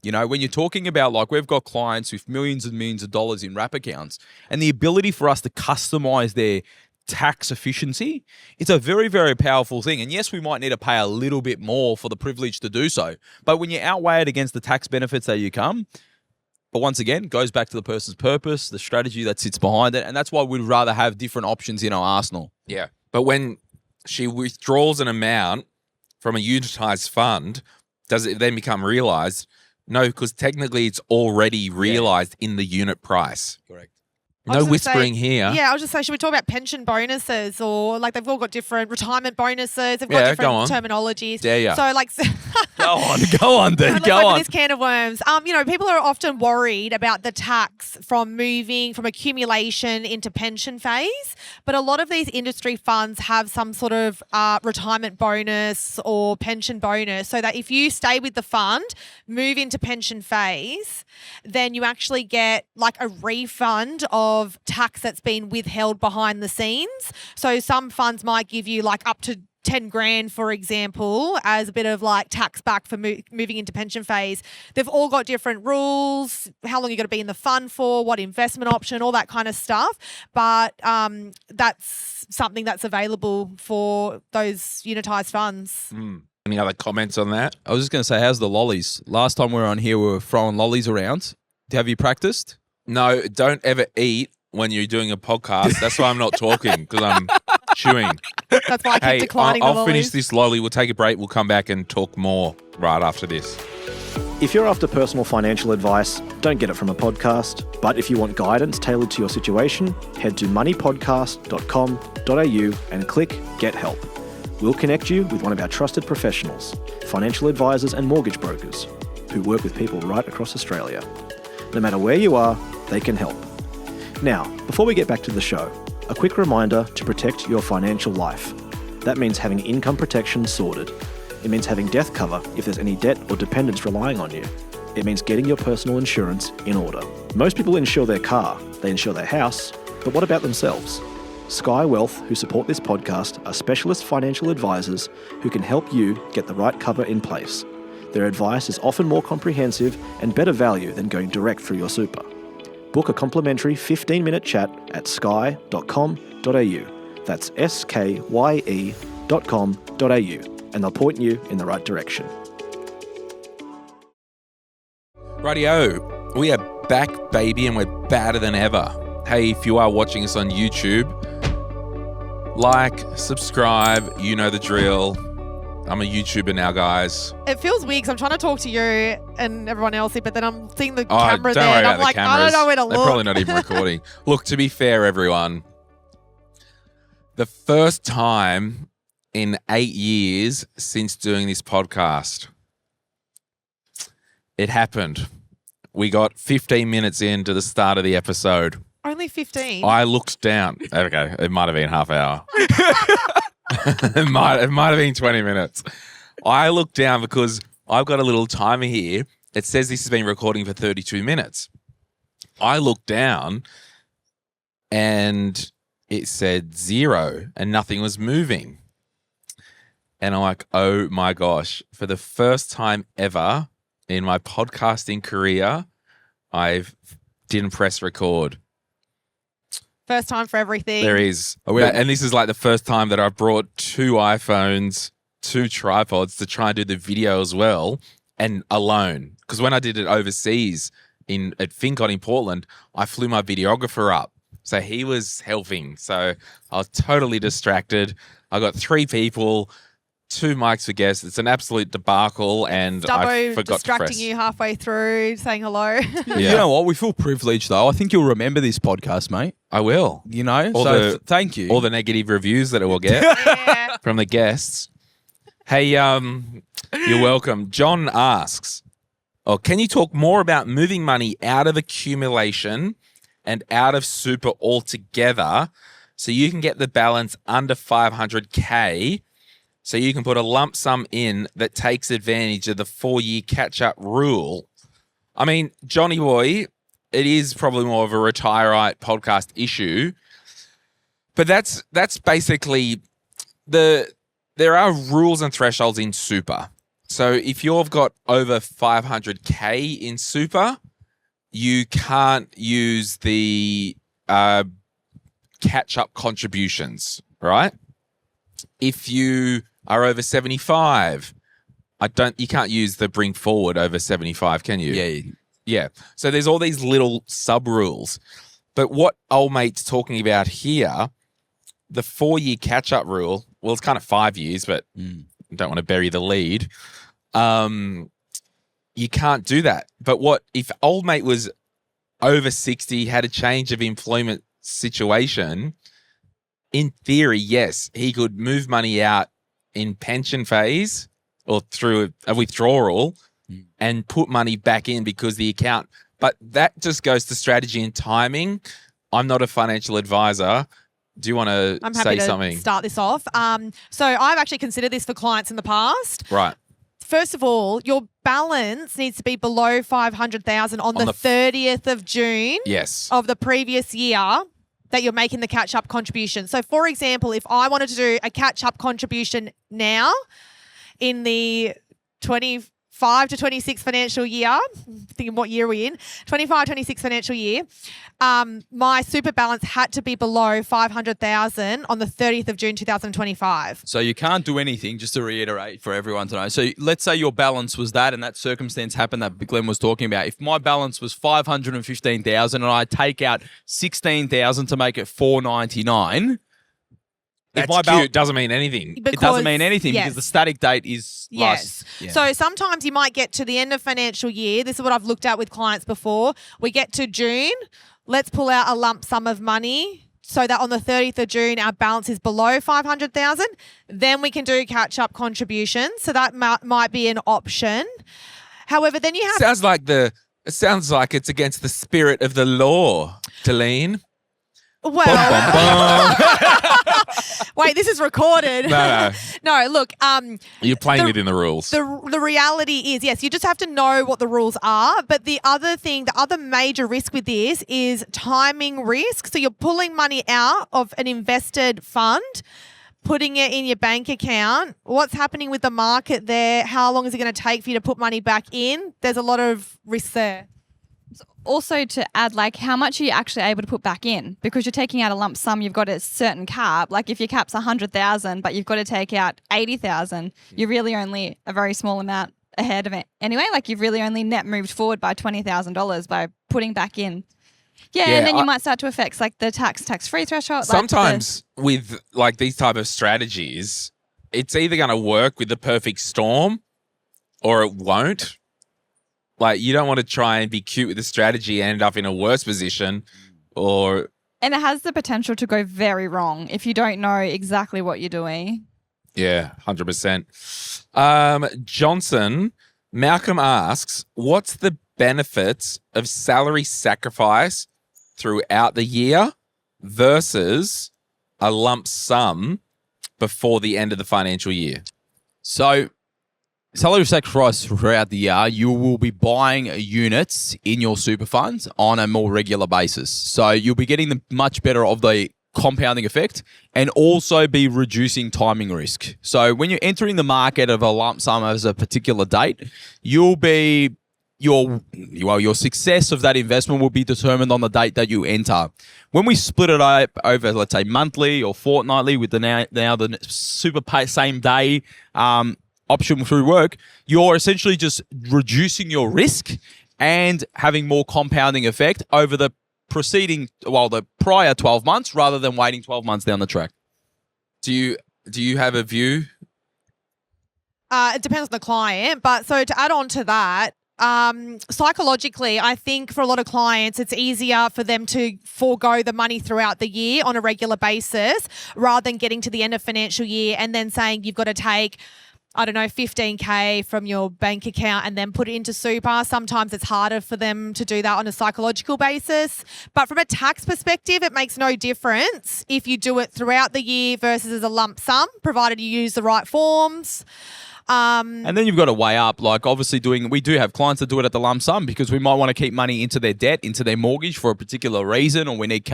You know, when you're talking about, like, we've got clients with millions and millions of dollars in wrap accounts, and the ability for us to customize their tax efficiency, it's a very, very powerful thing. And yes, we might need to pay a little bit more for the privilege to do so. But when you outweigh it against the tax benefits that you come, but once again, goes back to the person's purpose, the strategy that sits behind it. And that's why we'd rather have different options in our arsenal. Yeah. But when she withdraws an amount from a unitized fund, does it then become realized? No, because technically it's already realized in the unit price. Correct. No whispering here. Yeah, I was just saying, should we talk about pension bonuses, or like they've all got different retirement bonuses? They've got Yeah, different go on. terminologies. Dare ya. So like, Go on, dude. let's Go open on. this can of worms. You know, people are often worried about the tax from moving from accumulation into pension phase, but a lot of these industry funds have some sort of retirement bonus or pension bonus, so that if you stay with the fund, move into pension phase, then you actually get like a refund of tax that's been withheld behind the scenes. So some funds might give you like up to 10 grand, for example, as a bit of like tax back for moving into pension phase. They've all got different rules, how long you got to be in the fund for, what investment option, all that kind of stuff. But that's something that's available for those unitized funds. Any other comments on that? I was just going to say, how's the lollies? Last time we were on here, we were throwing lollies around. Have you practiced? No, don't ever eat when you're doing a podcast. That's why I'm not talking, because I'm chewing. That's why I keep declining I'll the finish lollies. this lolly. We'll take a break. We'll come back and talk more right after this. If you're after personal financial advice, don't get it from a podcast. But if you want guidance tailored to your situation, head to moneypodcast.com.au and click Get Help. We'll connect you with one of our trusted professionals, financial advisors and mortgage brokers, who work with people right across Australia. No matter where you are, they can help. Now, before we get back to the show, a quick reminder to protect your financial life. That means having income protection sorted. It means having death cover if there's any debt or dependents relying on you. It means getting your personal insurance in order. Most people insure their car, they insure their house, but what about themselves? Sky Wealth, who support this podcast, are specialist financial advisors who can help you get the right cover in place. Their advice is often more comprehensive and better value than going direct through your super. Book a complimentary 15-minute chat at sky.com.au. That's skye.com.au, and they'll point you in the right direction. Rightio, we are back, baby, and we're badder than ever. Hey, if you are watching us on YouTube, like, subscribe, you know the drill. I'm a YouTuber now, guys. It feels weird because I'm trying to talk to you and everyone else here, but then I'm seeing the camera don't there worry and about I'm the like, cameras. I don't know where to They're look. probably not even recording. Look, to be fair, everyone, the first time in 8 years since doing this podcast, it happened. We got 15 minutes into the start of the episode. Only 15. I looked down. Okay, it might have been half hour. it might have been 20 minutes. I looked down because I've got a little timer here. It says this has been recording for 32 minutes. I looked down and it said 0 and nothing was moving. And I'm like, oh my gosh, for the first time ever in my podcasting career, I didn't press record. First time for everything. There is. And this is like the first time that I've brought 2 iPhones, 2 tripods to try and do the video as well, and alone. Because when I did it overseas at FinCon in Portland, I flew my videographer up. So he was helping. So I was totally distracted. I got 3 people, 2 mics for guests. It's an absolute debacle, and I Stubbo forgot to distracting press. you halfway through, saying hello. Yeah. You know what? We feel privileged, though. I think you'll remember this podcast, mate. I will. You know? All So the- thank you. All the negative reviews that it will get. Yeah. From the guests. Hey, you're welcome. John asks, can you talk more about moving money out of accumulation and out of super altogether so you can get the balance under 500K so you can put a lump sum in that takes advantage of the 4-year catch-up rule? I mean, Johnny boy, it is probably more of a retire-right podcast issue, but that's basically there are rules and thresholds in super. So if you've got over 500K in super, you can't use the catch-up contributions, right? If you are over 75, you can't use the bring forward over 75, can you? Yeah. Yeah. So there's all these little sub-rules. But what old mate's talking about here, the 4-year catch-up rule, well, it's kind of 5 years, but I don't want to bury the lead. You can't do that. But what if old mate was over 60, had a change of employment situation, in theory, yes, he could move money out in pension phase or through a withdrawal and put money back in because the account, but that just goes to strategy and timing. I'm not a financial advisor. Do you want to I'm say happy to something? start this off. So I've actually considered this for clients in the past. Right. First of all, your balance needs to be below 500,000 on the 30th of June Yes. of the previous year that you're making the catch-up contribution. So, for example, if I wanted to do a catch-up contribution now in the 25 to 26 financial year, thinking what year we're in, 25, 26 financial year, my super balance had to be below 500,000 on the 30th of June 2025. So you can't do anything, just to reiterate for everyone to know. So let's say your balance was that and that circumstance happened that Glenn was talking about. If my balance was 515,000 and I take out 16,000 to make it 499, That's my cute. Doesn't mean anything. it doesn't mean anything yes. because the static date is Yes. last. Yeah. So sometimes you might get to the end of financial year. This is what I've looked at with clients before. We get to June. Let's pull out a lump sum of money so that on the 30th of June, our balance is below 500,000. Then we can do catch-up contributions. So that might be an option. However, then you have... It sounds like it's against the spirit of the law, Delene. Well... Wait, this is recorded. No. No, look... You're playing within the rules. The reality is, yes, you just have to know what the rules are. But the other major risk with this is timing risk. So you're pulling money out of an invested fund, putting it in your bank account. What's happening with the market there? How long is it going to take for you to put money back in? There's a lot of risk there. Also to add, like, how much are you actually able to put back in? Because you're taking out a lump sum, you've got a certain cap. Like if your cap's 100,000, but you've got to take out 80,000, you're really only a very small amount ahead of it. Anyway, like you've really only net moved forward by $20,000 by putting back in. Yeah, and then you might start to affect like the tax-free threshold. Sometimes with like these type of strategies, it's either going to work with the perfect storm or it won't. Like, you don't want to try and be cute with the strategy and end up in a worse position or... And it has the potential to go very wrong if you don't know exactly what you're doing. Yeah, 100%. Johnson, Malcolm asks, what's the benefits of salary sacrifice throughout the year versus a lump sum before the end of the financial year? So... salary sacrifice throughout the year, you will be buying units in your super funds on a more regular basis. So you'll be getting the much better of the compounding effect and also be reducing timing risk. So when you're entering the market of a lump sum as a particular date, your success of that investment will be determined on the date that you enter. When we split it up over, let's say, monthly or fortnightly with the now the super pay same day option through work, you're essentially just reducing your risk and having more compounding effect over the prior 12 months rather than waiting 12 months down the track. Do you have a view? It depends on the client. But so to add on to that, psychologically, I think for a lot of clients, it's easier for them to forego the money throughout the year on a regular basis rather than getting to the end of financial year and then saying you've got to take, I don't know, 15K from your bank account and then put it into super. Sometimes it's harder for them to do that on a psychological basis. But from a tax perspective, it makes no difference if you do it throughout the year versus as a lump sum, provided you use the right forms. And then you've got to weigh up, like obviously we do have clients that do it at the lump sum because we might want to keep money into their debt, into their mortgage for a particular reason, or we need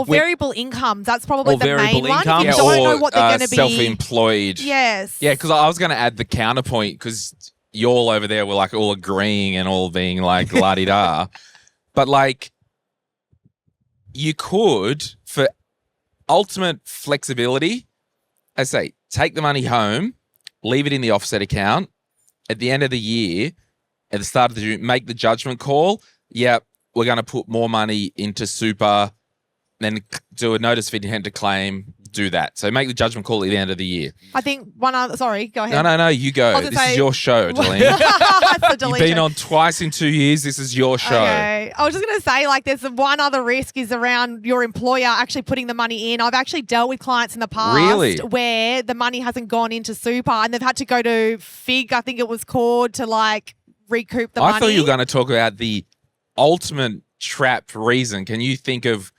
variable income. That's probably the main one. Income. If you don't know what they're going to be. Self-employed. Yes. Yeah, because I was going to add the counterpoint because y'all over there were like all agreeing and all being like la-di-da. But like you could, for ultimate flexibility, I say, take the money home, leave it in the offset account. At the end of the year, at the start of the year, make the judgment call. Yeah, we're going to put more money into super, then do a notice of intent to claim, do that. So make the judgment call at the end of the year. I think one other, sorry, go ahead. No, you go. This is your show, Deline. You've been on twice in 2 years. This is your show. Okay. I was just going to say, like, there's one other risk is around your employer actually putting the money in. I've actually dealt with clients in the past where the money hasn't gone into super and they've had to go to FIG, I think it was called, to like recoup the money. I thought you were going to talk about the ultimate trap reason. Can you think of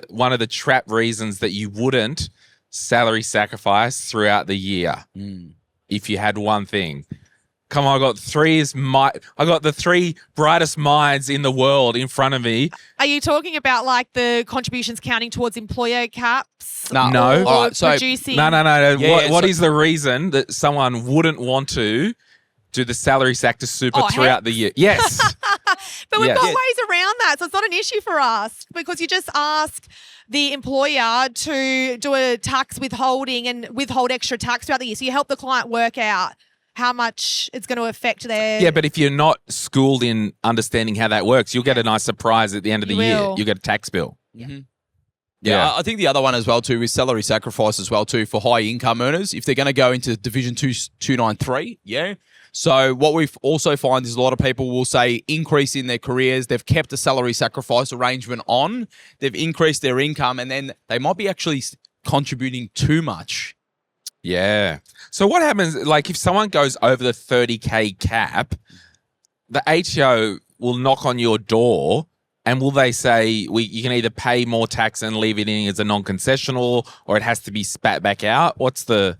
one of the trap reasons that you wouldn't salary sacrifice throughout the year if you had one thing? Come on, I got the three brightest minds in the world in front of me. Are you talking about like the contributions counting towards employer caps? No. All right, so producing? No. Yeah, what is the reason that someone wouldn't want to do the salary sack to super throughout the year? Yes. But we've got ways around that. So it's not an issue for us because you just ask the employer to do a tax withholding and withhold extra tax throughout the year. So you help the client work out how much it's going to affect their... Yeah, but if you're not schooled in understanding how that works, you'll get a nice surprise at the end of the year. You'll get a tax bill. Mm-hmm. Yeah, I think the other one as well too is salary sacrifice as well too for high income earners. If they're going to go into Division 293, So what we also find is a lot of people will say increase in their careers. They've kept a salary sacrifice arrangement on. They've increased their income and then they might be actually contributing too much. Yeah. So what happens, like if someone goes over the 30K cap, the ATO will knock on your door and will they say you can either pay more tax and leave it in as a non-concessional or it has to be spat back out? What's the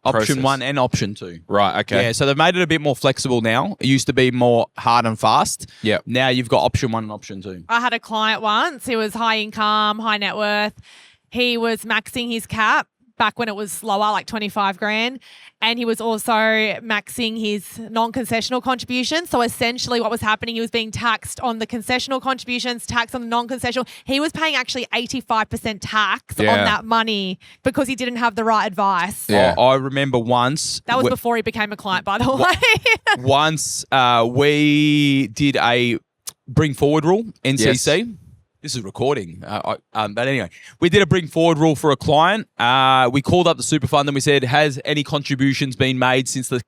Option process? 1 and option 2. Right, okay. Yeah, so they've made it a bit more flexible now. It used to be more hard and fast. Yeah. Now you've got option 1 and option 2. I had a client once who was high income, high net worth. He was maxing his cap back when it was lower, like 25 grand. And he was also maxing his non-concessional contributions. So essentially what was happening, he was being taxed on the concessional contributions, taxed on the non-concessional. He was paying actually 85% tax on that money because he didn't have the right advice. Yeah. I remember once... That was before he became a client, by the way. Once we did a bring forward rule, NCC. Yes. This is recording. But anyway, we did a bring forward rule for a client. We called up the super fund and we said, has any contributions been made since the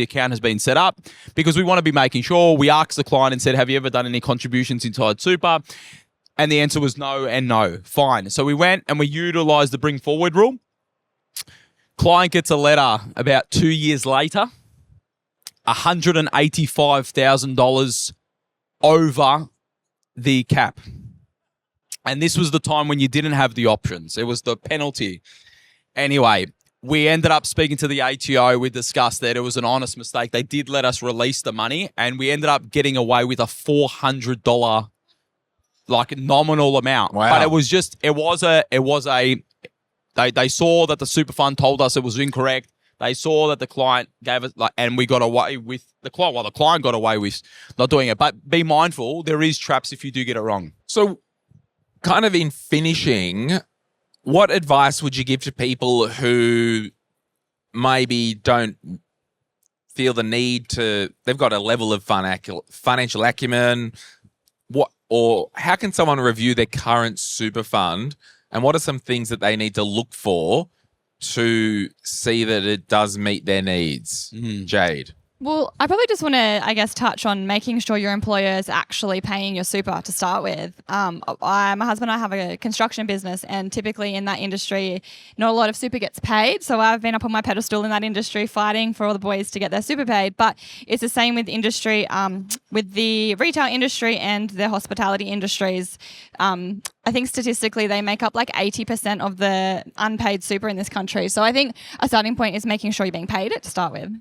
account has been set up? Because we want to be making sure. We asked the client and said, have you ever done any contributions inside super? And the answer was no and no. Fine. So we went and we utilised the bring forward rule. Client gets a letter about 2 years later, $185,000 over the cap. And this was the time when you didn't have the options. It was the penalty. Anyway, we ended up speaking to the ATO. We discussed that it was an honest mistake. They did let us release the money, and we ended up getting away with a $400 like nominal amount. Wow. But it was they saw that the super fund told us it was incorrect. They saw that the client gave it, and we got away with the client. Well, the client got away with not doing it. But be mindful, there is traps if you do get it wrong. So, kind of in finishing, what advice would you give to people who maybe don't feel the need to, they've got a level of financial acumen, or how can someone review their current super fund, and what are some things that they need to look for to see that it does meet their needs? Jade? Well, I probably just want to, touch on making sure your employer is actually paying your super to start with. My husband and I have a construction business, and typically in that industry, not a lot of super gets paid. So I've been up on my pedestal in that industry fighting for all the boys to get their super paid. But it's the same with industry, with the retail industry and the hospitality industries. I think statistically they make up like 80% of the unpaid super in this country. So I think a starting point is making sure you're being paid it to start with.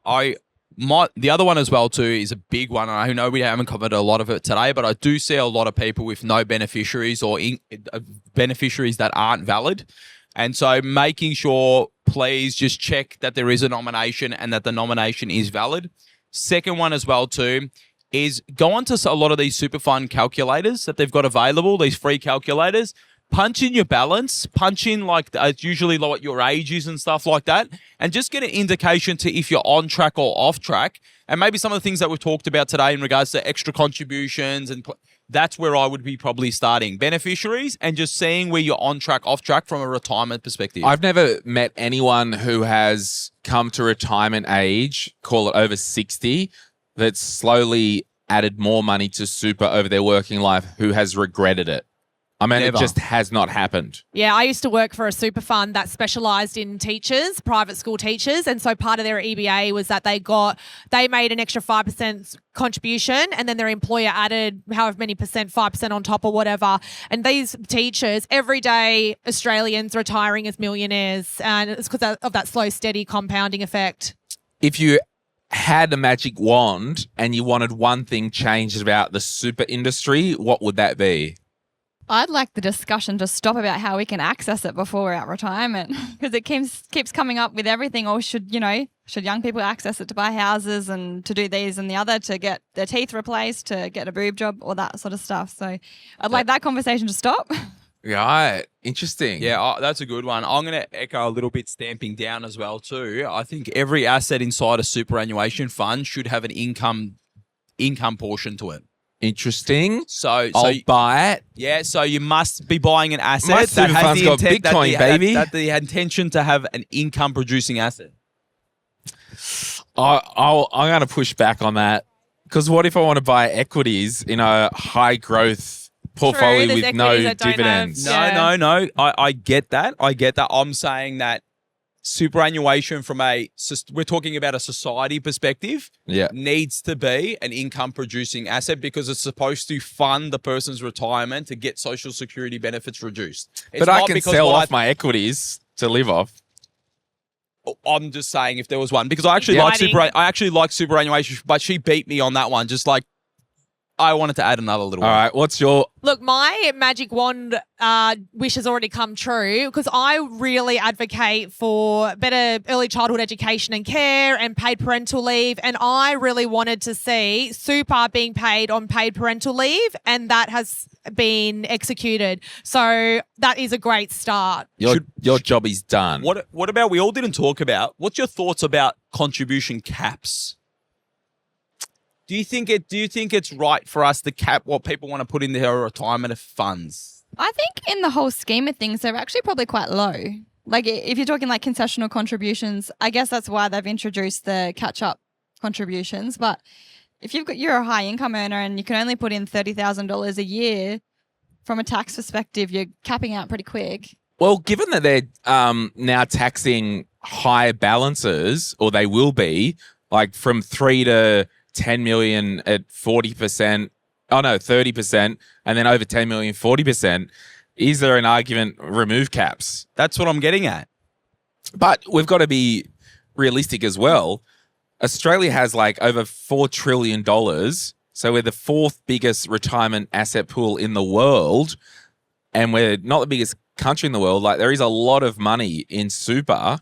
The other one as well too is a big one. And I know we haven't covered a lot of it today, but I do see a lot of people with no beneficiaries or beneficiaries that aren't valid. And so making sure, please just check that there is a nomination and that the nomination is valid. Second one as well too is go onto a lot of these super fund calculators that they've got available, these free calculators. Punch in your balance, punch in usually what your age is and stuff like that, and just get an indication to if you're on track or off track. And maybe some of the things that we've talked about today in regards to extra contributions, and that's where I would be probably starting. Beneficiaries and just seeing where you're on track, off track from a retirement perspective. I've never met anyone who has come to retirement age, call it over 60, that's slowly added more money to super over their working life who has regretted it. I mean, Never. It just has not happened. Yeah, I used to work for a super fund that specialised in teachers, private school teachers. And so part of their EBA was that they made an extra 5% contribution, and then their employer added however many percent, 5% on top or whatever. And these teachers, everyday Australians retiring as millionaires. And it's because of that slow, steady compounding effect. If you had a magic wand and you wanted one thing changed about the super industry, what would that be? I'd like the discussion to stop about how we can access it before we're at retirement, because it keeps coming up with everything. Or should young people access it to buy houses and to do these and the other, to get their teeth replaced, to get a boob job, all that sort of stuff. So I'd like that conversation to stop. Right. Interesting. Yeah, that's a good one. I'm going to echo a little bit stamping down as well too. I think every asset inside a superannuation fund should have an income portion to it. Interesting. So I'll buy it. Yeah, so you must be buying an asset My that super has fund's the got intent Bitcoin, baby. that the intention to have an income producing asset. I'm going to push back on that, because what if I want to buy equities in a high growth portfolio True, there's with no equities that don't have- dividends? Yeah. No. I get that. I'm saying that superannuation we're talking about a society perspective, Yeah. needs to be an income producing asset, because it's supposed to fund the person's retirement to get social security benefits reduced. It's But I not can because sell what off my equities to live off. I'm just saying if there was one, because I actually like superannuation, but she beat me on that one. Just like I wanted to add another little All one. right. What's your... Look, my magic wand wish has already come true, because I really advocate for better early childhood education and care and paid parental leave. And I really wanted to see super being paid on paid parental leave, and that has been executed. So that is a great start. Your job is done. What about, we all didn't talk about, what's your thoughts about contribution caps? Do you think it's right for us to cap what people want to put in their retirement funds? I think in the whole scheme of things, they're actually probably quite low. Like if you're talking like concessional contributions, I guess that's why they've introduced the catch-up contributions. But if you're a high income earner and you can only put in $30,000 a year, from a tax perspective, you're capping out pretty quick. Well, given that they're now taxing high balances, or they will be, like from 3 to 10 million at 40%, 30%, and then over 10 million, 40%, is there an argument remove caps? That's what I'm getting at. But we've got to be realistic as well. Australia has like over $4 trillion. So we're the fourth biggest retirement asset pool in the world, and we're not the biggest country in the world. Like there is a lot of money in super.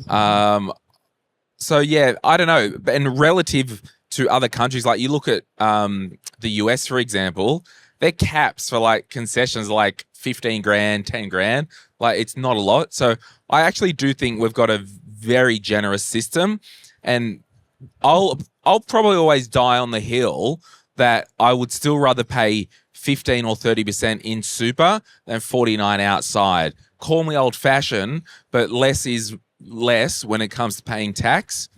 So yeah, I don't know. And relative to other countries, like you look at the US, for example, their caps for like concessions are like 15 grand, 10 grand. Like it's not a lot. So I actually do think we've got a very generous system, and I'll probably always die on the hill that I would still rather pay 15 or 30% in super than 49 outside. Call me old fashioned, but less is less when it comes to paying tax.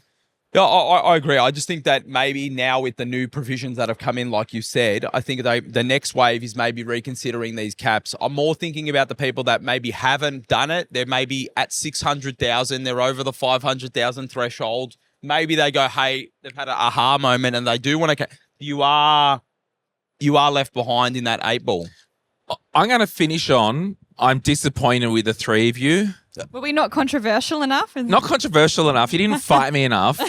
Yeah, I agree. I just think that maybe now with the new provisions that have come in, like you said, I think the next wave is maybe reconsidering these caps. I'm more thinking about the people that maybe haven't done it. They're maybe at 600,000. They're over the 500,000 threshold. Maybe they go, hey, they've had an aha moment and they do want to. You are left behind in that 8 ball. I'm going to finish on, I'm disappointed with the three of you. Were we not controversial enough? Not controversial enough. You didn't fight me enough.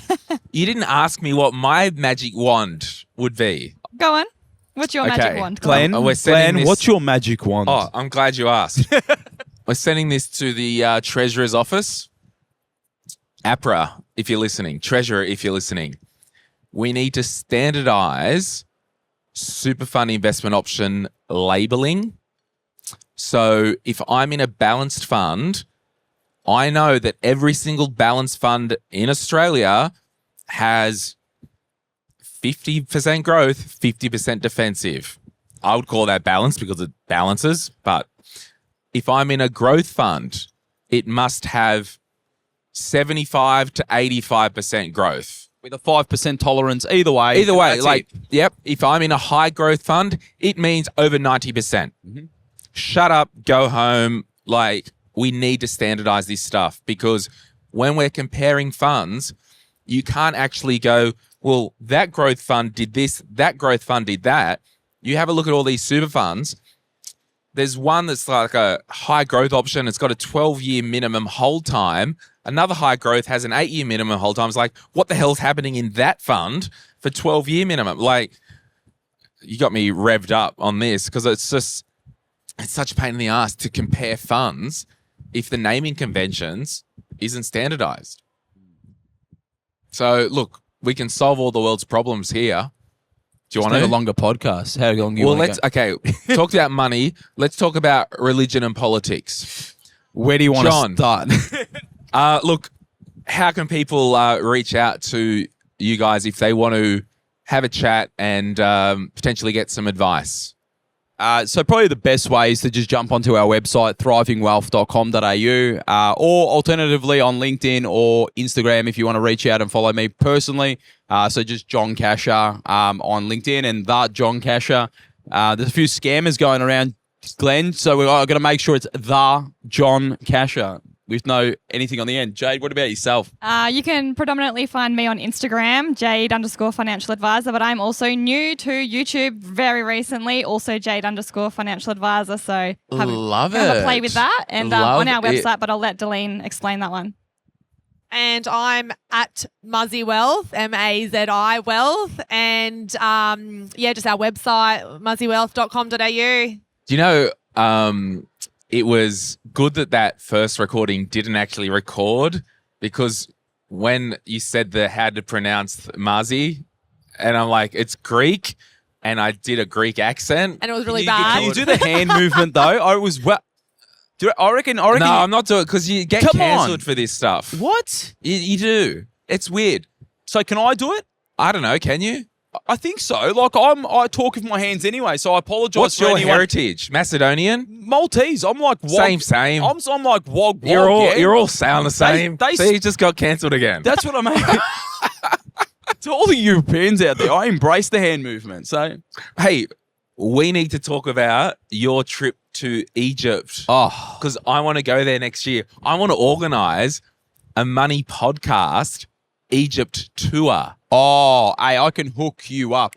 You didn't ask me what my magic wand would be. Go on. What's your magic wand? Glenn, We're sending this- what's your magic wand? Oh, I'm glad you asked. We're sending this to the Treasurer's office. APRA, if you're listening. Treasurer, if you're listening. We need to standardise super fund investment option labelling. So if I'm in a balanced fund, I know that every single balanced fund in Australia has 50% growth, 50% defensive. I would call that balanced because it balances. But if I'm in a growth fund, it must have 75 to 85% growth. With a 5% tolerance either way. Either way, That's like, it. yep, if I'm in a high growth fund, it means over 90%. percent Shut up, go home. Like, we need to standardize this stuff because when we're comparing funds, you can't actually go, well, that growth fund did this, that growth fund did that. You have a look at all these super funds. There's one that's like a high growth option. It's got a 12-year minimum hold time. Another high growth has an 8-year minimum hold time. It's like, what the hell's happening in that fund for 12-year minimum? Like, you got me revved up on this because it's such a pain in the ass to compare funds if the naming conventions isn't standardized. So, look, we can solve all the world's problems here. Do you want Need to? a longer podcast. How long do you want to go? Okay, talk about money. Let's talk about religion and politics. Where do you want John. to start? Look, how can people reach out to you guys if they want to have a chat and potentially get some advice? So probably the best way is to just jump onto our website, thrivingwealth.com.au, or alternatively on LinkedIn or Instagram if you want to reach out and follow me personally. So just John Casher on LinkedIn and that John Casher. There's a few scammers going around, Glenn, so we're going to make sure it's the John Casher with no anything on the end. Jade, what about yourself? You can predominantly find me on Instagram, Jade_financial advisor, but I'm also new to YouTube very recently, also Jade_financial advisor. So Love have a it. play with that and Love on our it. website, but I'll let Deline explain that one. And I'm at Muzzy Wealth, MAZI Wealth. And just our website, muzzywealth.com.au. Do you know, it was good that first recording didn't actually record because when you said how to pronounce Mazi, and I'm like, it's Greek, and I did a Greek accent. And it was really Can bad. you do the hand movement though? I reckon. No, I'm not doing it because you get Come cancelled on. for this stuff. What? You do. It's weird. So can I do it? I don't know. Can you? I think so. Like I talk with my hands anyway, so I apologise. What's for your anyone. heritage? Macedonian? Maltese. I'm like wog. Same. I'm like wog. You're all sound the same. They- See, you just got cancelled again. That's what I mean. To all the Europeans out there, I embrace the hand movement. So Hey, we need to talk about your trip to Egypt because I want to go there next year. I want to organise a money podcast Egypt tour. Hey, I can hook you up.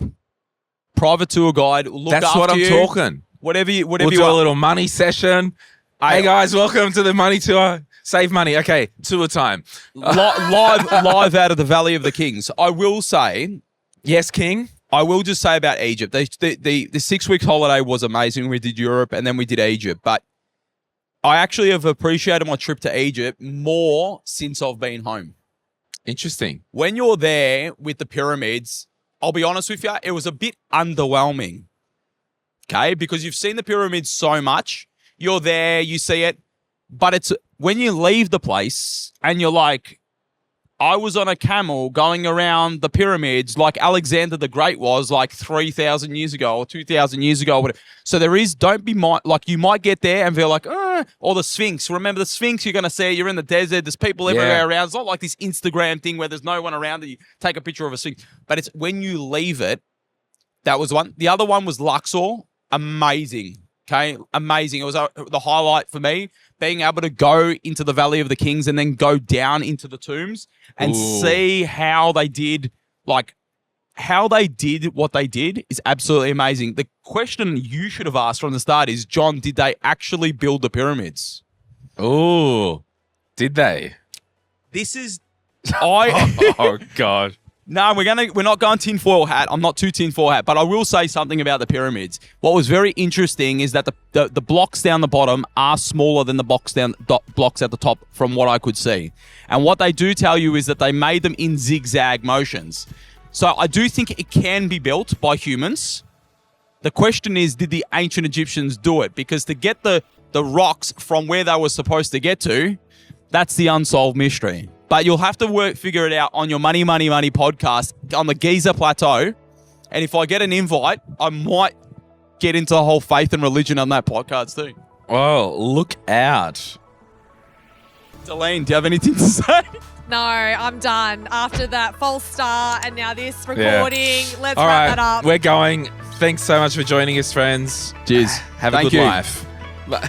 Private tour guide. Look That's after what I'm you. talking. Whatever you We'll do a want. little money session. Hey guys, welcome to the money tour. Save money. Okay, tour time. live out of the Valley of the Kings. I will say, Yes, King. I will just say about Egypt. The 6-week holiday was amazing. We did Europe and then we did Egypt. But I actually have appreciated my trip to Egypt more since I've been home. Interesting. When you're there with the pyramids, I'll be honest with you, it was a bit underwhelming. Okay? Because you've seen the pyramids so much. You're there, you see it. But it's when you leave the place and you're like, I was on a camel going around the pyramids like Alexander the Great was like 3,000 years ago or 2,000 years ago. Or whatever. So you might get there and feel like, or the Sphinx. Remember the Sphinx, you're going to see it. You're in the desert. There's people everywhere around. It's not like this Instagram thing where there's no one around that you take a picture of a Sphinx. But it's when you leave it, that was one. The other one was Luxor. Amazing. Okay, amazing. It was the highlight for me, being able to go into the Valley of the Kings and then go down into the tombs and see how they did what they did is absolutely amazing. The question you should have asked from the start is, John, did they actually build the pyramids? Oh, did they? This is, I Oh, God. No, we're not going tinfoil hat. I'm not too tinfoil hat, but I will say something about the pyramids. What was very interesting is that the blocks down the bottom are smaller than the blocks at the top, from what I could see. And what they do tell you is that they made them in zigzag motions. So I do think it can be built by humans. The question is, did the ancient Egyptians do it? Because to get the rocks from where they were supposed to get to, that's the unsolved mystery. But you'll have to figure it out on your Money podcast on the Giza Plateau. And if I get an invite, I might get into the whole faith and religion on that podcast too. Oh, look out. Delene, do you have anything to say? No, I'm done. After that false start and now this recording, let's All wrap right, that up. we're going. Thanks so much for joining us, friends. Cheers. Have a Thank good you. life. Bye.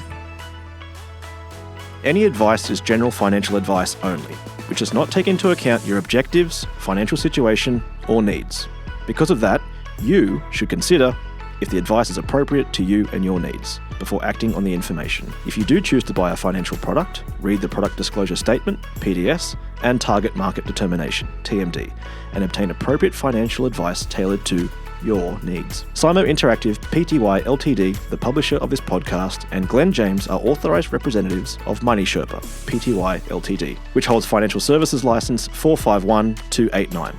Any advice is general financial advice only, which does not take into account your objectives, financial situation, or needs. Because of that, you should consider if the advice is appropriate to you and your needs before acting on the information. If you do choose to buy a financial product, read the Product Disclosure Statement, PDS, and Target Market Determination, TMD, and obtain appropriate financial advice tailored to your needs. Simo Interactive Pty Ltd, the publisher of this podcast, and Glen James are authorised representatives of Money Sherpa Pty Ltd, which holds financial services license 451289.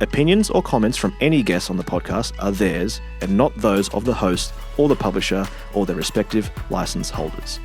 Opinions or comments from any guests on the podcast are theirs and not those of the host or the publisher or their respective license holders.